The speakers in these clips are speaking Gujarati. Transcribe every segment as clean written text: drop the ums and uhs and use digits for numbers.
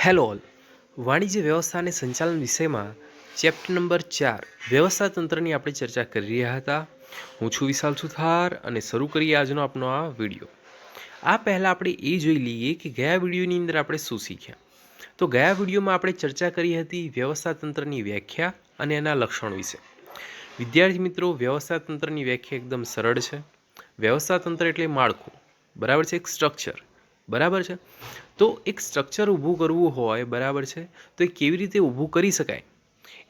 Hello all. વાણિજ્ય વ્યવસ્થા અને સંચાલન વિષયમાં ચેપ્ટર નંબર 4 વ્યવસ્થા તંત્રની આપણે ચર્ચા કરી રહ્યા હતા. હું છું વિશાલ સુથાર અને શરૂ કરીએ આજનો આપણો આ વિડીયો. આ પહેલાં આપણે એ જોઈ લઈએ કે ગયા વિડીયોની અંદર આપણે શું શીખ્યા. તો ગયા વિડીયોમાં આપણે ચર્ચા કરી હતી વ્યવસ્થા તંત્રની વ્યાખ્યા અને એના લક્ષણો વિશે. વિદ્યાર્થી મિત્રો, વ્યવસ્થા તંત્રની વ્યાખ્યા એકદમ સરળ છે. વ્યવસ્થા તંત્ર એટલે માળખું, બરાબર છે, એક સ્ટ્રક્ચર, બરાબર છે. તો એક સ્ટ્રક્ચર ઊભું કરવું હોય, બરાબર છે, તો એ કેવી રીતે ઊભું કરી શકાય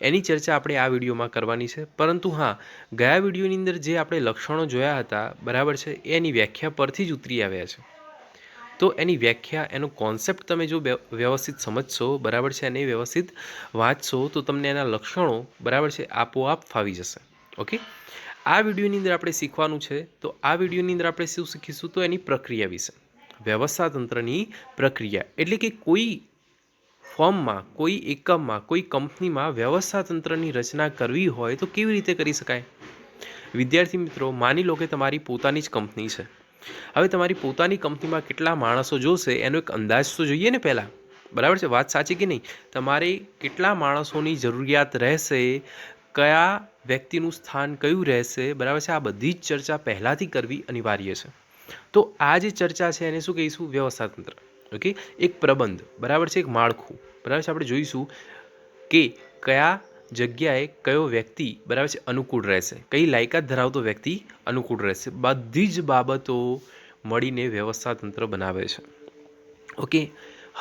એની ચર્ચા આપણે આ વિડીયોમાં કરવાની છે. પરંતુ હા, ગયા વિડીયોની અંદર જે આપણે લક્ષણો જોયા હતા, બરાબર છે, એની વ્યાખ્યા પરથી જ ઉતરી આવ્યા છે. તો એની વ્યાખ્યા, એનો કોન્સેપ્ટ તમે જો વ્યવસ્થિત સમજશો, બરાબર છે, અને વ્યવસ્થિત વાંચશો તો તમને એના લક્ષણો, બરાબર છે, આપોઆપ ફાવી જશે. ઓકે, આ વિડીયોની અંદર આપણે શીખવાનું છે. તો આ વિડીયોની અંદર આપણે શું શીખીશું? તો એની પ્રક્રિયા વિશે. વ્યવસ્થા તંત્રની પ્રક્રિયા એટલે કે કોઈ ફોર્મમાં, કોઈ એકમમાં, કોઈ કંપનીમાં વ્યવસ્થા તંત્રની રચના કરવી હોય તો કેવી રીતે કરી શકાય? વિદ્યાર્થી મિત્રો, માની લો કે તમારી પોતાની જ કંપની છે. હવે તમારી પોતાની કંપનીમાં કેટલા માણસો જોશે એનો એક અંદાજ તો જોઈએ ને પહેલાં, બરાબર છે? વાત સાચી કે નહીં? તમારે કેટલા માણસોની જરૂરિયાત રહેશે, કયા વ્યક્તિનું સ્થાન કયું રહેશે, બરાબર છે, આ બધી જ ચર્ચા પહેલાંથી કરવી અનિવાર્ય છે. તો આ જે ચર્ચા છે એને શું કહીશું? વ્યવસ્થા તંત્ર. ઓકે, એક પ્રબંધ, બરાબર છે, એક માળખું, બરાબર છે. આપણે જોઈશું કે કયા જગ્યાએ કયો વ્યક્તિ, બરાબર છે, અનુકૂળ રહેશે, કઈ લાયકાત ધરાવતો વ્યક્તિ અનુકૂળ રહેશે, બધી જ બાબતો મળીને વ્યવસ્થા તંત્ર બનાવે છે. ઓકે,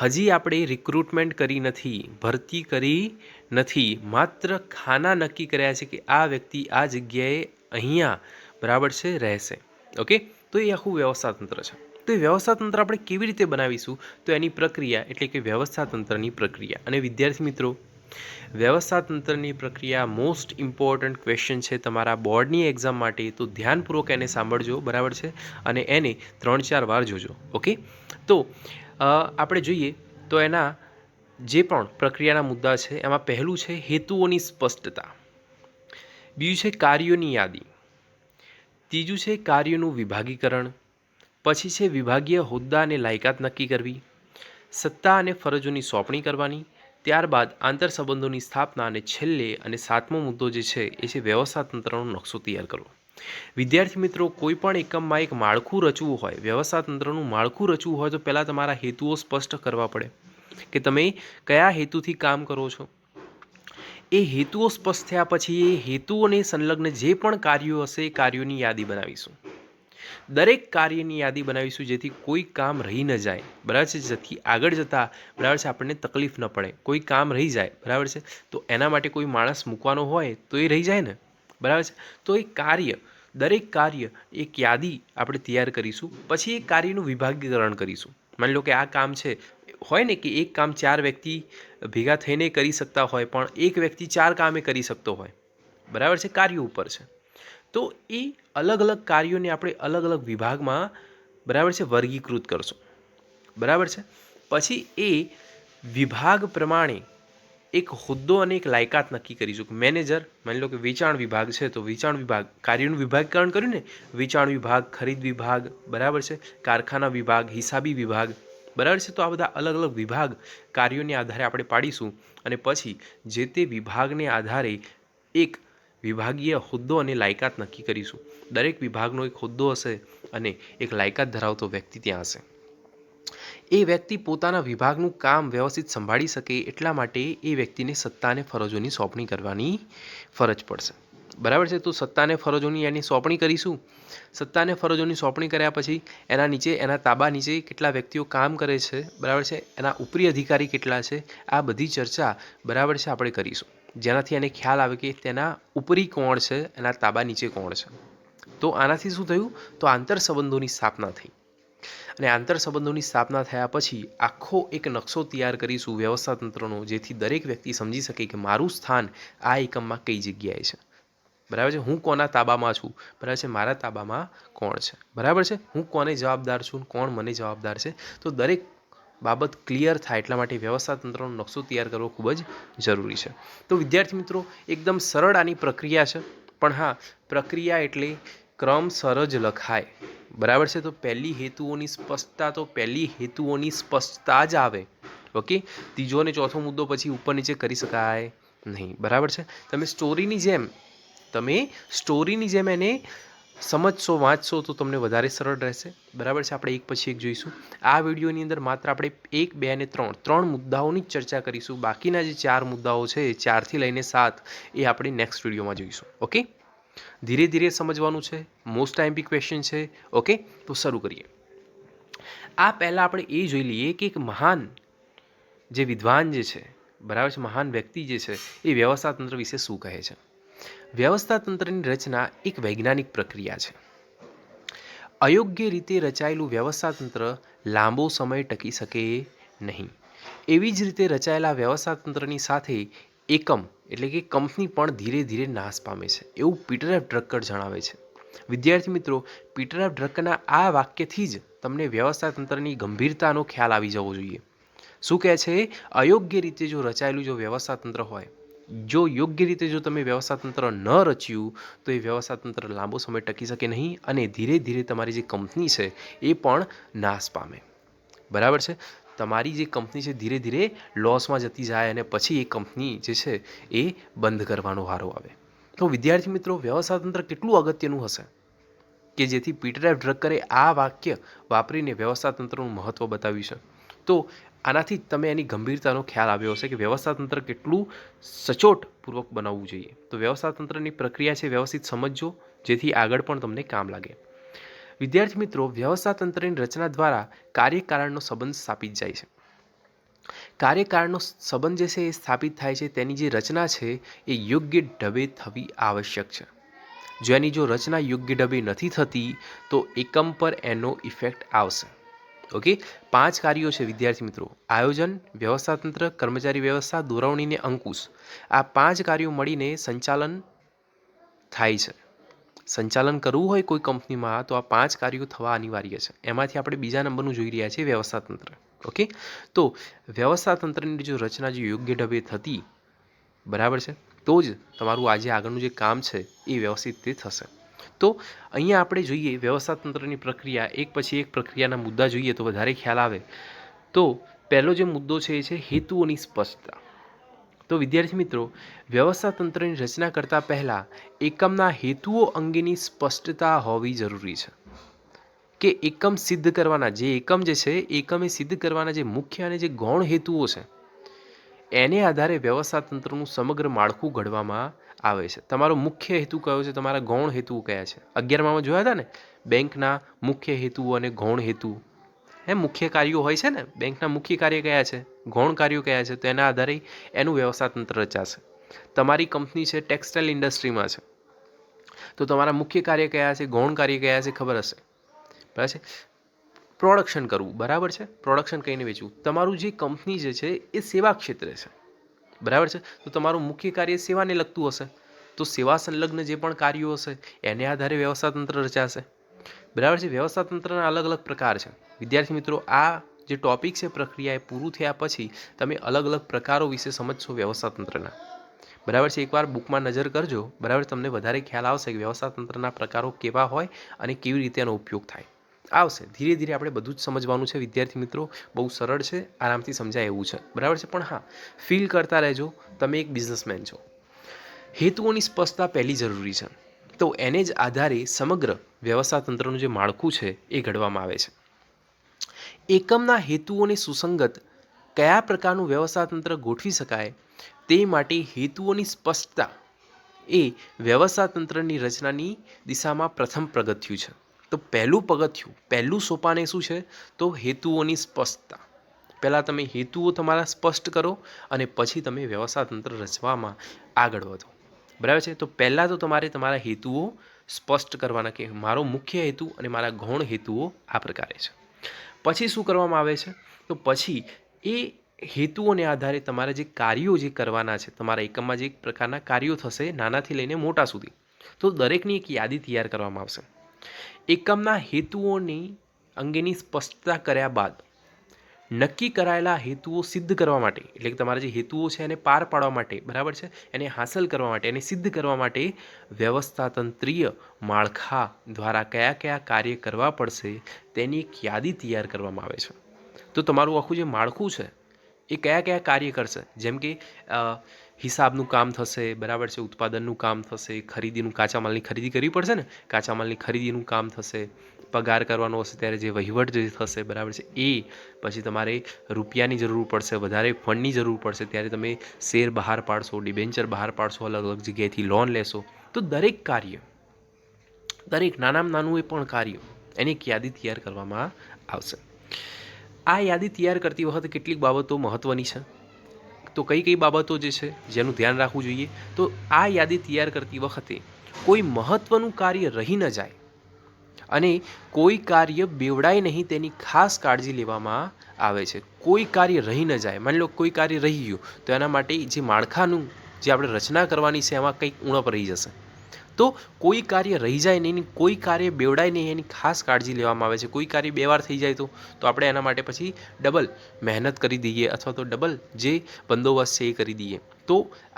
હજી આપણે રિક્રુટમેન્ટ કરી નથી, ભરતી કરી નથી, માત્ર ખાના નક્કી કર્યા છે કે આ વ્યક્તિ આ જગ્યાએ અહીંયા, બરાબર છે, રહેશે. ઓકે, તો એ આખું વ્યવસ્થા તંત્ર છે. તો એ વ્યવસ્થા તંત્ર આપણે કેવી રીતે બનાવીશું? તો એની પ્રક્રિયા એટલે કે વ્યવસ્થા તંત્રની પ્રક્રિયા. અને વિદ્યાર્થી મિત્રો, વ્યવસ્થા તંત્રની પ્રક્રિયા મોસ્ટ ઇમ્પોર્ટન્ટ ક્વેશ્ચન છે તમારા બોર્ડની એક્ઝામ માટે. તો ધ્યાનપૂર્વક એને સાંભળજો, બરાબર છે, અને એને 3-4 વાર જોજો. ઓકે, તો આપણે જોઈએ તો એના જે પણ પ્રક્રિયાના મુદ્દા છે એમાં પહેલું છે હેતુઓની સ્પષ્ટતા, બીજું છે કાર્યોની યાદી, ત્રીજું છે કાર્યોનું વિભાગીકરણ, પછી છે વિભાગીય હોદ્દા અને લાયકાત નક્કી કરવી, સત્તા અને ફરજોની સોંપણી કરવાની, ત્યારબાદ આંતરસંબંધોની સ્થાપના, અને છેલ્લે અને 7મો મુદ્દો જે છે એ છે વ્યવસ્થા તંત્રનો નકશો તૈયાર કરવો. વિદ્યાર્થી મિત્રો, કોઈ પણ એકમમાં એક માળખું રચવું હોય, વ્યવસ્થા તંત્રનું માળખું રચવું હોય તો પહેલાં તમારા હેતુઓ સ્પષ્ટ કરવા પડે કે તમે કયા હેતુથી કામ કરો છો. એ હેતુઓ સ્પષ્ટ થયા પછી એ હેતુઓને સંલગ્ન જે પણ કાર્યો હશે એ કાર્યોની યાદી બનાવીશું. દરેક કાર્યની યાદી બનાવીશું જેથી કોઈ કામ રહી ન જાય, બરાબર છે, જેથી આગળ જતાં, બરાબર છે, આપણને તકલીફ ન પડે. કોઈ કામ રહી જાય, બરાબર છે, તો એના માટે કોઈ માણસ મૂકવાનો હોય તો એ રહી જાય ને, બરાબર છે. તો એ કાર્ય, દરેક કાર્ય એક યાદી આપણે તૈયાર કરીશું. પછી એ કાર્યનું વિભાગીકરણ કરીશું. માની લો કે આ કામ છે, હોય ને કે એક કામ 4 વ્યક્તિ ભેગા થઈને કરી શકતા હોય, પણ એક વ્યક્તિ 4 કામે કરી શકતો હોય, બરાબર છે, કાર્યો ઉપર છે. તો એ અલગ અલગ કાર્યોને આપણે અલગ અલગ વિભાગમાં, બરાબર છે, વર્ગીકૃત કરશું, બરાબર છે. પછી એ વિભાગ પ્રમાણે એક હોદ્દો અને એક લાયકાત નક્કી કરીશું. મેનેજર, માની લો કે વેચાણ વિભાગ છે તો વેચાણ વિભાગ, કાર્યોનું વિભાગીકરણ કર્યું ને, વેચાણ વિભાગ, ખરીદ વિભાગ, બરાબર છે, કારખાના વિભાગ, હિસાબી વિભાગ, બરાબર છે. તો આ બધા અલગ અલગ વિભાગ કાર્યોને આધારે આપણે પાડીશું. અને પછી જે તે વિભાગને આધારે એક વિભાગીય હોદ્દો અને લાયકાત નક્કી કરીશું. દરેક વિભાગનો એક હોદ્દો હશે અને એક લાયકાત ધરાવતો વ્યક્તિ ત્યાં હશે. એ વ્યક્તિ પોતાના વિભાગનું કામ વ્યવસ્થિત સંભાળી શકે એટલા માટે એ વ્યક્તિને સત્તા અને ફરજોની સોંપણી કરવાની ફરજ પડશે, બરાબર છે. તો સત્તા અને ફરજોની એની સોંપણી કરીશું. સત્તા અને ફરજોની સોંપણી કર્યા પછી એના નીચે, એના તાબા નીચે કેટલા વ્યક્તિઓ કામ કરે છે, બરાબર છે, એના ઉપરી અધિકારી કેટલા છે, આ બધી ચર્ચા, બરાબર છે, આપણે કરીશું. જેનાથી એને ખ્યાલ આવે કે તેના ઉપરી કોણ છે, એના તાબા નીચે કોણ છે. તો આનાથી શું થયું? તો આંતરસંબંધોની સ્થાપના થઈ. અને આંતરસંબંધોની સ્થાપના થયા પછી આખો એક નકશો તૈયાર કરીશું વ્યવસ્થા તંત્રનો, જેથી દરેક વ્યક્તિ સમજી શકે કે મારું સ્થાન આ એકમમાં કઈ જગ્યાએ છે, બરાબર છે, હું કોના તાબામાં છું, બરાબર છે, મારા તાબામાં કોણ છે, બરાબર છે, હું કોને જવાબદાર છું, કોણ મને જવાબદાર છે. તો દરેક બાબત ક્લિયર થાય એટલા માટે વ્યવસ્થા તંત્રનો નકશો તૈયાર કરવો ખૂબ જ જરૂરી છે. તો વિદ્યાર્થી મિત્રો, એકદમ સરળ આની પ્રક્રિયા છે. પણ હા, પ્રક્રિયા એટલે ક્રમસર જ લખાય, બરાબર છે. તો પહેલી હેતુઓની સ્પષ્ટતા જ આવે, ઓકે, ત્રીજો અને ચોથો મુદ્દો પછી ઉપર નીચે કરી શકાય નહીં. બરાબર છે. તમે સ્ટોરીની જેમ એને સમજશો, વાંચશો તો તમને વધારે સરળ રહેશે. બરાબર છે. આપણે એક પછી એક જોઈશું. આ વિડીયોની અંદર માત્ર આપણે 1, 2 અને 3 મુદ્દાઓની જ ચર્ચા કરીશું. બાકીના જે 4 મુદ્દાઓ છે, 4થી લઈને 7, એ આપણે નેક્સ્ટ વિડીયોમાં જોઈશું. ઓકે, ધીરે ધીરે સમજવાનું છે. મોસ્ટ ટાઈમ્પી ક્વેશ્ચન છે. ઓકે, તો શરૂ કરીએ. આ પહેલાં આપણે એ જોઈ લઈએ કે એક મહાન જે વિદ્વાન જે છે, બરાબર છે, મહાન વ્યક્તિ જે છે, એ વ્યવસ્થાતંત્ર વિશે શું કહે છે. વ્યવસ્થાતંત્રની રચના એક વૈજ્ઞાનિક પ્રક્રિયા છે. અયોગ્ય રીતે રચાયેલું વ્યવસ્થાતંત્ર લાંબો સમય ટકી શકે નહીં. એવી જ રીતે રચાયેલા વ્યવસ્થાતંત્રની સાથે એકમ એટલે કે કંપની પણ ધીરે ધીરે નાશ પામે છે, એવું પીટર એફ ડ્રકર જણાવે છે. વિદ્યાર્થી મિત્રો, પીટર એફ ડ્રકરના આ વાક્યથી જ તમને વ્યવસ્થાતંત્રની ગંભીરતાનો ખ્યાલ આવી જવો જોઈએ. શું કહે છે? અયોગ્ય રીતે જો રચાયેલું જો વ્યવસ્થાતંત્ર હોય, જો યોગ્ય રીતે જો તમે વ્યવસ્થાતંત્ર ન રચ્યું તો એ વ્યવસ્થાતંત્ર લાંબો સમય ટકી શકે નહીં અને ધીરે ધીરે તમારી જે કંપની છે એ પણ નાશ પામે. બરાબર છે. તમારી જે કંપની છે ધીરે ધીરે લોસમાં જતી જાય અને પછી એ કંપની જે છે એ બંધ કરવાનો વારો આવે. તો વિદ્યાર્થી મિત્રો, વ્યવસ્થાતંત્ર કેટલું અગત્યનું હશે કે જેથી પીટર એફ ડ્રકરે આ વાક્ય વાપરીને વ્યવસ્થાતંત્રનું મહત્ત્વ બતાવ્યું છે. તો આનાથી જ તમે એની ગંભીરતાનો ખ્યાલ આવ્યો હશે કે વ્યવસ્થાતંત્ર કેટલું સચોટપૂર્વક બનાવવું જોઈએ. તો વ્યવસ્થાતંત્રની પ્રક્રિયા છે વ્યવસ્થિત સમજજો, જેથી આગળ પણ તમને કામ લાગે. વિદ્યાર્થી મિત્રો, વ્યવસ્થાતંત્રની રચના દ્વારા કાર્યકારણનો સંબંધ સ્થાપિત જાય છે. કાર્યકારણનો સંબંધ જે છે એ સ્થાપિત થાય છે, તેની જે રચના છે એ યોગ્ય ઢબે થવી આવશ્યક છે. જો એની જો રચના યોગ્ય ઢબે નથી થતી તો એકમ પર એનો ઇફેક્ટ આવશે. ઓકે, 5 કાર્યો છે વિદ્યાર્થી મિત્રો: આયોજન, વ્યવસ્થાતંત્ર, કર્મચારી વ્યવસ્થા, દોરવણી ને અંકુશ. આ 5 કાર્યો મળીને સંચાલન થાય છે. સંચાલન કરવું હોય કોઈ કંપનીમાં તો આ 5 કાર્યો થવા અનિવાર્ય છે. એમાંથી આપણે બીજા નંબરનું જોઈ રહ્યા છીએ વ્યવસ્થાતંત્ર. ઓકે, તો વ્યવસ્થાતંત્રની જો રચના જો યોગ્ય ઢબે થતી, બરાબર છે, તો જ તમારું આજે આગળનું જે કામ છે એ વ્યવસ્થિત રીતે થશે. તો અહીંયા આપણે જોઈએ વ્યવસ્થાતંત્રની પ્રક્રિયા, એક પછી એક પ્રક્રિયાના મુદ્દા જોઈએ તો વધારે ખ્યાલ આવે. તો પહેલો જે મુદ્દો છે એ છે હેતુઓની સ્પષ્ટતા. તો વિદ્યાર્થી મિત્રો, વ્યવસ્થાતંત્રની રચના કરતાં પહેલાં એકમના હેતુઓ અંગેની સ્પષ્ટતા હોવી જરૂરી છે. કે એકમ સિદ્ધ કરવાના જે એકમ જે છે, એકમે સિદ્ધ કરવાના જે મુખ્ય અને જે ગૌણ હેતુઓ છે, એને આધારે વ્યવસ્થાતંત્રનું સમગ્ર માળખું ઘડવામાં આવે છે. તમારો મુખ્ય હેતુ કયો છે, તમારા ગૌણ હેતુઓ કયા છે? 11માં જોયા હતા ને, બેંકના મુખ્ય હેતુઓ અને ગૌણ હેતુ. મુખ્ય કાર્યો હોય છે ને, બેંકના મુખ્ય કાર્ય કયા છે, ગૌણ કાર્યો કયા છે, તો એના આધારે એનું વ્યવસ્થાતંત્ર રચાશે. તમારી કંપની છે ટેક્સટાઇલ ઇન્ડસ્ટ્રીમાં છે, તો તમારા મુખ્ય કાર્ય કયા છે, ગૌણ કાર્ય કયા છે, ખબર હશે. બરાબર છે. પ્રોડક્શન કરવું, બરાબર છે, પ્રોડક્શન કહીને વેચવું. તમારું જે કંપની જે છે એ સેવા ક્ષેત્રે છે, બરાબર છે, તો તમારું મુખ્ય કાર્ય સેવાને લગતું હશે, તો સેવા સંલગ્ન જે પણ કાર્યો હશે એને આધારે વ્યવસ્થાતંત્ર રચાશે. બરાબર છે. વ્યવસ્થાતંત્રના અલગ અલગ પ્રકાર છે. વિદ્યાર્થી મિત્રો, આ જે ટોપિક છે પ્રક્રિયા એ પૂરું થયા પછી તમે અલગ અલગ પ્રકારો વિશે સમજશો વ્યવસ્થાતંત્રના. બરાબર છે. એકવાર બુકમાં નજર કરજો, બરાબર, તમને વધારે ખ્યાલ આવશે કે વ્યવસ્થાતંત્રના પ્રકારો કેવા હોય અને કેવી રીતે એનો ઉપયોગ થાય. આવશે ધીરે ધીરે, આપણે બધું જ સમજવાનું છે વિદ્યાર્થી મિત્રો. બહુ સરળ છે, આરામથી સમજાય એવું છે. બરાબર છે. પણ હા, ફીલ કરતા રહેજો તમે એક બિઝનેસમેન છો. હેતુઓની સ્પષ્ટતા પહેલી જરૂરી છે. તો એને જ આધારે સમગ્ર વ્યવસ્થાતંત્રનું જે માળખું છે એ ઘડવામાં આવે છે. એકમના હેતુઓને સુસંગત કયા પ્રકારનું વ્યવસ્થાતંત્ર ગોઠવી શકાય તે માટે હેતુઓની સ્પષ્ટતા એ વ્યવસ્થાતંત્રની રચનાની દિશામાં પ્રથમ પગથિયું છે. તો પહેલું સોપાન એ શું છે? તો હેતુઓની સ્પષ્ટતા. પહેલાં તમે હેતુઓ તમારા સ્પષ્ટ કરો અને પછી તમે વ્યવસ્થાતંત્ર રચવામાં આગળ વધો. બરાબર છે. તો પહેલાં તો તમારે તમારા હેતુઓ સ્પષ્ટ કરવાના કે મારો મુખ્ય હેતુ અને મારા ગૌણ હેતુઓ આ પ્રકારે છે. પછી શું કરવામાં આવે છે? તો પછી એ હેતુઓને આધારે તમારા જે કાર્યો જે કરવાના છે, તમારા એકમમાં જે એક પ્રકારના કાર્યો થશે નાનાથી લઈને મોટા સુધી, તો દરેકની એક યાદી તૈયાર કરવામાં આવશે. એકમના હેતુઓની અંગેની સ્પષ્ટતા કર્યા બાદ નક્કી કરાયેલા હેતુઓ સિદ્ધ કરવા માટે, એટલે કે તમારા જે હેતુઓ છે એને પાર પાડવા માટે, બરાબર છે, એને હાંસલ કરવા માટે, એને સિદ્ધ કરવા માટે વ્યવસ્થાતંત્રીય માળખા દ્વારા કયા કયા કાર્ય કરવા પડશે તેની એક યાદી તૈયાર કરવામાં આવે છે. તો તમારું આખું જે માળખું છે એ કયા કયા કાર્ય કરશે, જેમ કે હિસાબનું કામ થશે, બરાબર છે, ઉત્પાદનનું કામ થશે, ખરીદીનું કાચા માલની ખરીદી કરવી પડશે ને, કાચા માલની ખરીદીનું કામ થશે, પગાર કરવાનો હશે ત્યારે જે વહીવટ જે થશે, બરાબર છે એ, પછી તમારે રૂપિયાની જરૂર પડશે, વધારે ફંડની જરૂર પડશે ત્યારે તમે શેર બહાર પાડશો, ડિબેન્ચર બહાર પાડશો, અલગ અલગ જગ્યાએથી લોન લેશો. તો દરેક કાર્ય, દરેક નાનામાં નાનું એ પણ કાર્ય, એની એક યાદી તૈયાર કરવામાં આવશે. આ યાદી તૈયાર કરતી વખતે કેટલીક બાબતો મહત્ત્વની છે. તો કઈ કઈ બાબતો જે છે જેનું ધ્યાન રાખવું જોઈએ? તો આ યાદી તૈયાર કરતી વખતે કોઈ મહત્ત્વનું કાર્ય રહી ન જાય અને કોઈ કાર્ય બેવડાય નહીં તેની ખાસ કાળજી લેવામાં આવે છે. કોઈ કાર્ય રહી ન જાય. માની લો કોઈ કાર્ય રહી ગયું તો એના માટે જે માળખાનું જે આપણે રચના કરવાની છે એમાં કંઈક ઉણપ રહી જશે. તો કોઈ કાર્ય રહી જાય નહીં, કોઈ કાર્ય બેવડાય નહીં એની ખાસ કાળજી લેવામાં આવે છે. કોઈ કાર્ય 2 વાર થઈ જાય તો આપણે એના માટે પછી ડબલ મહેનત કરી દઈએ અથવા તો ડબલ જે બંદોબસ્ત છે એ કરી દઈએ. તો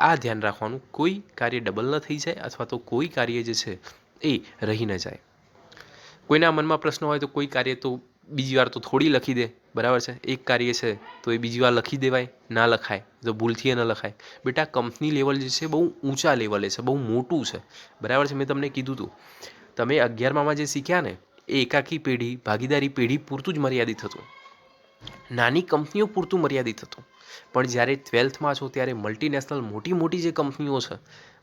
આ ધ્યાન રાખવાનું, કોઈ કાર્ય ડબલ ન થઈ જાય અથવા તો કોઈ કાર્ય જે છે એ રહી ન જાય. કોઈના મનમાં પ્રશ્ન હોય તો કોઈ કાર્ય તો બીજી વાર તો થોડી લખી દે, બરાબર છે. એક કાર્ય છે તો એ બીજી વાર લખી દેવાય, ના લખાય તો ભૂલથી ન લખાય. બેટા કંપની લેવલ જે છે બહુ ઊંચા લેવલે છે, બહુ મોટું છે, બરાબર છે. મેં તમને કીધું હતું, તમે 11માં જે શીખ્યા ને એ એકાકી પેઢી, ભાગીદારી પેઢી પૂરતું જ મર્યાદિત હતું, નાની કંપનીઓ પૂરતું મર્યાદિત હતું. પણ જ્યારે 12થમાં છો ત્યારે મલ્ટીનેશનલ મોટી મોટી જે કંપનીઓ છે,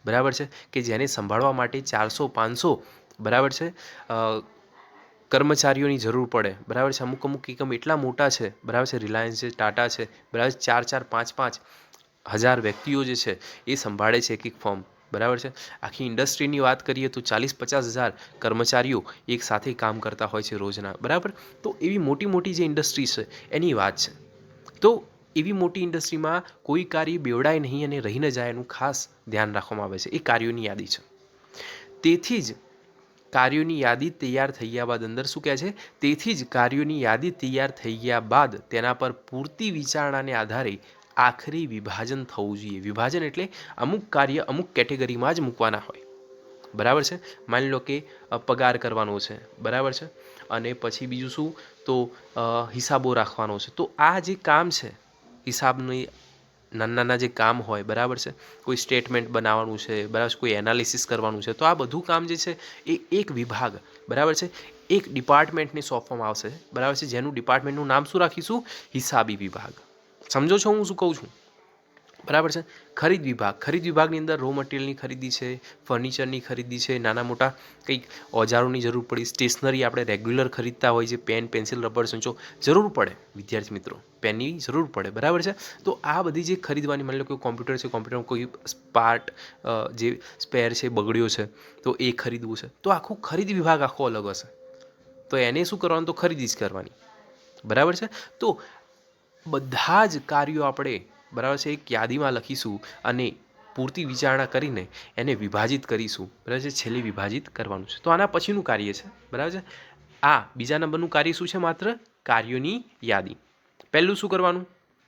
બરાબર છે, કે જેને સંભાળવા માટે 400-500, બરાબર છે, કર્મચારીઓની જરૂર પડે, બરાબર છે. અમુક અમુક એકમ એટલા મોટા છે, બરાબર છે, રિલાયન્સ છે, ટાટા છે, બરાબર, 4-5 હજાર વ્યક્તિઓ જે છે એ સંભાળે છે એક એક ફર્મ, બરાબર છે. આખી ઇન્ડસ્ટ્રીની વાત કરીએ તો 40-50 હજાર કર્મચારીઓ એક સાથે કામ કરતા હોય છે રોજના, બરાબર. તો એવી મોટી મોટી જે ઇન્ડસ્ટ્રી છે એની વાત છે. તો એવી મોટી ઇન્ડસ્ટ્રીમાં કોઈ કાર્ય બેવડાય નહીં અને રહી ન જાય એનું ખાસ ધ્યાન રાખવામાં આવે છે. એ કાર્યોની યાદી છે. તેથી જ કાર્યોની યાદી તૈયાર થઈ ગયા બાદ અંદર શું કહે છે? તેથી જ કાર્યોની યાદી તૈયાર થઈ ગયા બાદ તેના પર પૂરતી વિચારણાને આધારે આખરી વિભાજન થવું જોઈએ. વિભાજન એટલે અમુક કાર્ય અમુક કેટેગરીમાં જ મૂકવાના હોય, બરાબર છે. માની લો કે પગાર કરવાનો છે, બરાબર છે, અને પછી બીજું શું, તો હિસાબો રાખવાનો છે. તો આ જે કામ છે હિસાબની, નાના નાના જે કામ હોય, બરાબર છે, કોઈ સ્ટેટમેન્ટ બનાવવાનું છે, બરાબર છે, કોઈ એનાલિસિસ કરવાનું છે, તો આ બધું કામ જે છે એ એક વિભાગ, બરાબર છે, એક ડિપાર્ટમેન્ટને સોંપવામાં આવશે, બરાબર છે, જેનું ડિપાર્ટમેન્ટનું નામ શું રાખીશું? હિસાબી વિભાગ. સમજો છો હું શું કહું છું? બરાબર છે. ખરીદ વિભાગ, ખરીદ વિભાગની અંદર રો મટીરિયલની ખરીદી છે, ફર્નિચરની ખરીદી છે, નાના મોટા કંઈક ઓજારોની જરૂર પડી, સ્ટેશનરી આપણે રેગ્યુલર ખરીદતા હોય છે, પેન, પેન્સિલ, રબર, સંચો જરૂર પડે, વિદ્યાર્થી મિત્રો પેનની જરૂર પડે, બરાબર છે. તો આ બધી જે ખરીદવાની, માની લો કે કોમ્પ્યુટર છે, કોમ્પ્યુટરમાં કોઈ પાર્ટ જે સ્પેર છે બગડ્યો છે તો એ ખરીદવું છે, તો આખું ખરીદ વિભાગ આખો અલગ હશે. તો એને શું કરવાનું? તો ખરીદી જ કરવાની, બરાબર છે. તો બધા જ કાર્યો આપણે, બરાબર છે, એક યાદીમાં લખીશું અને પૂરતી વિચારણા કરીને એને વિભાજિત કરીશું, બરાબર છે. છેલ્લે વિભાજિત કરવાનું છે. તો આના પછીનું કાર્ય છે, બરાબર છે, આ બીજા નંબરનું કાર્ય શું છે? માત્ર કાર્યોની યાદી. પહેલું શું કરવાનું?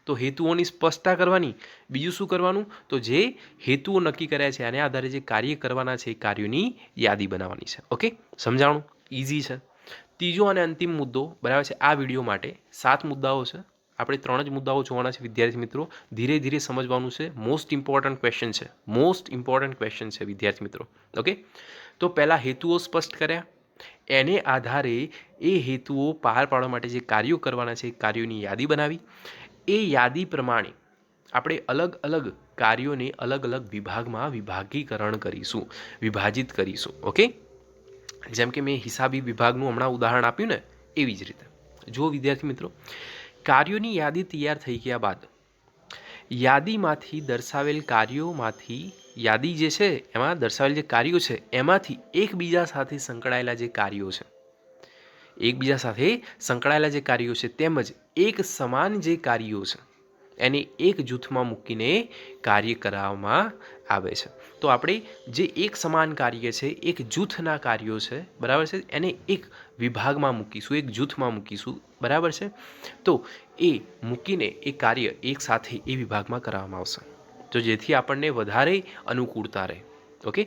તો હેતુઓની સ્પષ્ટતા કરવાની. બીજું શું કરવાનું? તો જે હેતુઓ નક્કી કર્યા છે આને આધારે જે કાર્ય કરવાના છે એ કાર્યોની યાદી બનાવવાની છે. ઓકે, સમજાણું? ઇઝી છે. ત્રીજો અને અંતિમ મુદ્દો, બરાબર છે, આ વિડીયો માટે 7 મુદ્દાઓ છે. આપણે 3 જ મુદ્દાઓ જોવાના છે વિદ્યાર્થી મિત્રો. ધીરે ધીરે સમજવાનું છે. મોસ્ટ ઇમ્પોર્ટન્ટ ક્વેશ્ચન છે, મોસ્ટ ઇમ્પોર્ટન્ટ ક્વેશ્ચન છે વિદ્યાર્થી મિત્રો. ઓકે, તો પહેલાં હેતુઓ સ્પષ્ટ કર્યા, એને આધારે એ હેતુઓ પાર પાડવા માટે જે કાર્યો કરવાના છે એ કાર્યોની યાદી બનાવી. એ યાદી પ્રમાણે આપણે અલગ અલગ કાર્યોને અલગ અલગ વિભાગમાં વિભાગીકરણ કરીશું, વિભાજિત કરીશું. ઓકે, જેમ કે મેં હિસાબી વિભાગનું હમણાં ઉદાહરણ આપ્યું ને, એવી જ રીતે જો વિદ્યાર્થી મિત્રો, કાર્યોની યાદી તૈયાર થઈ ગયા બાદ યાદીમાંથી દર્શાવેલ કાર્યોમાંથી, યાદી જે છે એમાં દર્શાવેલ જે કાર્યો છે એમાંથી એકબીજા સાથે સંકળાયેલા જે કાર્યો છે, એકબીજા સાથે સંકળાયેલા જે કાર્યો છે તેમજ એક સમાન જે કાર્યો છે એને એક જૂથમાં મૂકીને કાર્ય કરાવવામાં આવે છે. તો આપણે જે એક સમાન કાર્ય છે, એક જૂથના કાર્યો છે, બરાબર છે, એને એક વિભાગમાં મૂકીશું, એક જૂથમાં મૂકીશું, બરાબર છે. તો એ મૂકીને એ કાર્ય એક સાથે એ વિભાગમાં કરાવવામાં આવશે, તો જેથી આપણને વધારે અનુકૂળતા રહે. ઓકે,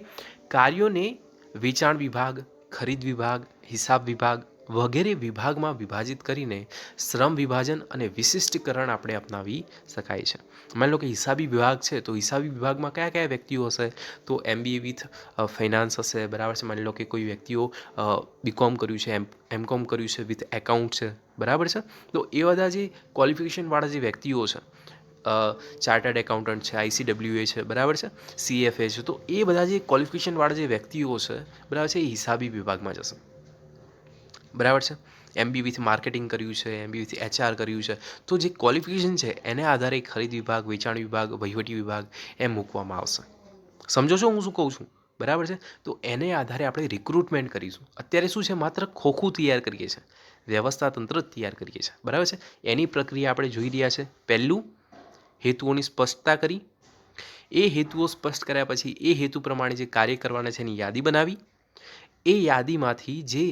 કાર્યોને વેચાણ વિભાગ, ખરીદ વિભાગ, હિસાબ વિભાગ, વગેરે વિભાગમાં વિભાજિત કરીને શ્રમ વિભાજન અને વિશિષ્ટીકરણ આપણે અપનાવી શકાય છે. માની લો કે હિસાબી વિભાગ છે, તો હિસાબી વિભાગમાં કયા કયા વ્યક્તિઓ હશે? તો MBA વિથ ફાઇનાન્સ હશે, બરાબર છે. માની લો કે કોઈ વ્યક્તિઓ BCom કર્યું છે, MCom કર્યું છે વિથ એકાઉન્ટ છે, બરાબર છે. તો એ બધા જે ક્વોલિફિકેશનવાળા જે વ્યક્તિઓ છે, ચાર્ટર્ડ એકાઉન્ટન્ટ છે, ICWA છે, બરાબર છે, CFA છે, તો એ બધા જે ક્વોલિફિકેશનવાળા જે વ્યક્તિઓ છે, બરાબર છે, એ હિસાબી વિભાગમાં જશે, બરાબર છે. MBA વિથ માર્કેટિંગ કર્યું છે, MBA વિથ HR કર્યું છે, તો જે ક્વોલિફિકેશન છે એને આધારે ખરીદ વિભાગ, વેચાણ વિભાગ, વહીવટી વિભાગ એમ મૂકવામાં આવશે. સમજો છો હું શું કહું છું? બરાબર છે. તો એને આધારે આપણે રિક્રુટમેન્ટ કરીશું. અત્યારે શું છે, માત્ર ખોખું તૈયાર કરીએ છીએ, વ્યવસ્થા તંત્ર જ તૈયાર કરીએ છીએ, બરાબર છે. એની પ્રક્રિયા આપણે જોઈ રહ્યા છે. પહેલું, હેતુઓની સ્પષ્ટતા કરી. એ હેતુઓ સ્પષ્ટ કર્યા પછી એ હેતુ પ્રમાણે જે કાર્ય કરવાના છે એની યાદી બનાવી. એ યાદીમાંથી જે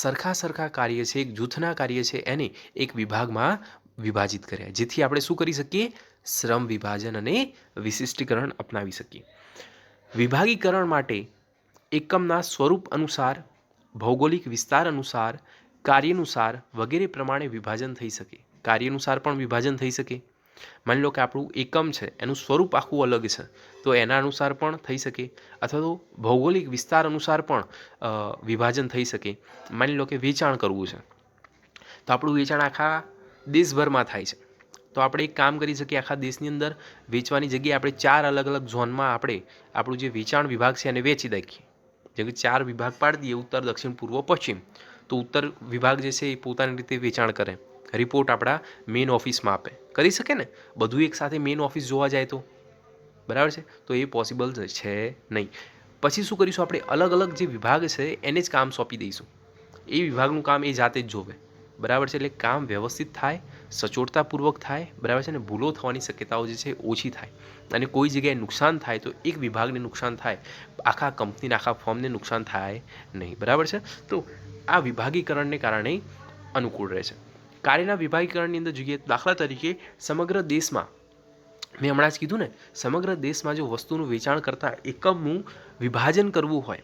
સરખા કાર્ય છે, એક જૂથના કાર્ય છે, એને એક વિભાગમાં વિભાજિત કર્યા, જેથી આપણે શું કરી શકીએ? શ્રમ વિભાજન અને વિશિષ્ટીકરણ અપનાવી શકીએ. વિભાગીકરણ માટે એકમના સ્વરૂપ અનુસાર, ભૌગોલિક વિસ્તાર અનુસાર, કાર્યાનુસાર વગેરે પ્રમાણે વિભાજન થઈ શકે. કાર્યાનુસાર પણ વિભાજન થઈ શકે. માની લો કે આપણું એકમ છે, એનું સ્વરૂપ આખું અલગ છે, તો એના અનુસાર પણ થઈ શકે. અથવા તો ભૌગોલિક વિસ્તાર અનુસાર પણ વિભાજન થઈ શકે. માની લો કે વેચાણ કરવું છે, તો આપણું વેચાણ આખા દેશભરમાં થાય છે, તો આપણે એક કામ કરી શકીએ, આખા દેશની અંદર વેચવાની જગ્યાએ આપણે 4 અલગ અલગ ઝોનમાં આપણે આપણું જે વેચાણ વિભાગ છે એને વેચી નાખીએ. જેમ કે 4 વિભાગ પાડી દઈએ, ઉત્તર, દક્ષિણ, પૂર્વ, પશ્ચિમ. તો ઉત્તર વિભાગ જે છે એ પોતાની રીતે વેચાણ કરે, રિપોર્ટ આપણા મેઇન ઓફિસમાં આપે, કરી શકે ને? બધું એક સાથે મેઇન ઓફિસ જોવા જાય તો, બરાબર છે. તો એ પોસિબલ છે નહીં. પછી શું કરીશું? આપણે અલગ અલગ જે વિભાગ છે એને જ કામ સોંપી દઈશું. એ વિભાગનું કામ એ જાતે જ જોવે, બરાબર છે. એટલે કામ વ્યવસ્થિત થાય, સચોટતાપૂર્વક થાય, બરાબર છે, અને ભૂલો થવાની શક્યતાઓ જે છે ઓછી થાય. અને કોઈ જગ્યાએ નુકસાન થાય તો એક વિભાગને નુકસાન થાય, આખા કંપનીને, આખા ફોર્મને નુકસાન થાય નહીં, બરાબર છે. તો આ વિભાગીકરણને કારણે અનુકૂળ રહે છે. કાર્યના વિભાગીકરણની અંદર જોઈએ, દાખલા તરીકે સમગ્ર દેશમાં, મેં હમણાં જ કીધું ને, સમગ્ર દેશમાં જો વસ્તુનું વેચાણ કરતા એકમનું વિભાજન કરવું હોય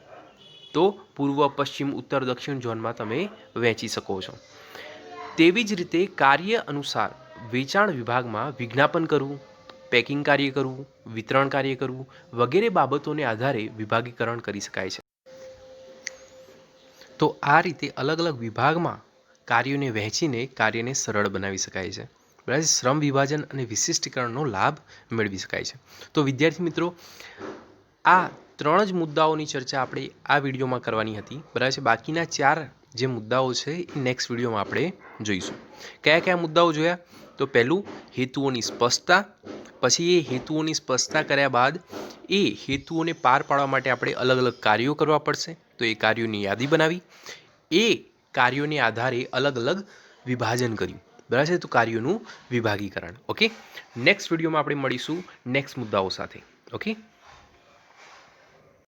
તો પૂર્વ, પશ્ચિમ, ઉત્તર, દક્ષિણ ઝોનમાં તમે વહેંચી શકો છો. તેવી જ રીતે કાર્ય અનુસાર વેચાણ વિભાગમાં વિજ્ઞાપન કરવું, પેકિંગ કાર્ય કરવું, વિતરણ કાર્ય કરવું વગેરે બાબતોને આધારે વિભાગીકરણ કરી શકાય છે. તો આ રીતે અલગ અલગ વિભાગમાં કાર્યોને વહેંચીને કાર્યને સરળ બનાવી શકાય છે. બરાબર. શ્રમ વિભાજન અને વિશિષ્ટીકરણનો લાભ મેળવી શકાય છે. તો વિદ્યાર્થી મિત્રો, આ 3 જ મુદ્દાઓની ચર્ચા આપણે આ વિડીયોમાં કરવાની હતી, બરાબર છે. બાકીના 4 જે મુદ્દાઓ છે એ નેક્સ્ટ વિડીયોમાં આપણે જોઈશું. કયા કયા મુદ્દાઓ જોયા? તો પહેલું, હેતુઓની સ્પષ્ટતા. પછી એ હેતુઓની સ્પષ્ટતા કર્યા બાદ એ હેતુઓને પાર પાડવા માટે આપણે અલગ અલગ કાર્યો કરવા પડશે, તો એ કાર્યોની યાદી બનાવી. એ કાર્યોને આધારે અલગ અલગ વિભાજન કર્યું, બરાબર છે. તો કાર્યોનું વિભાગીકરણ. ઓકે, નેક્સ્ટ વિડીયોમાં આપણે મળીશું નેક્સ્ટ મુદ્દાઓ સાથે. ઓકે.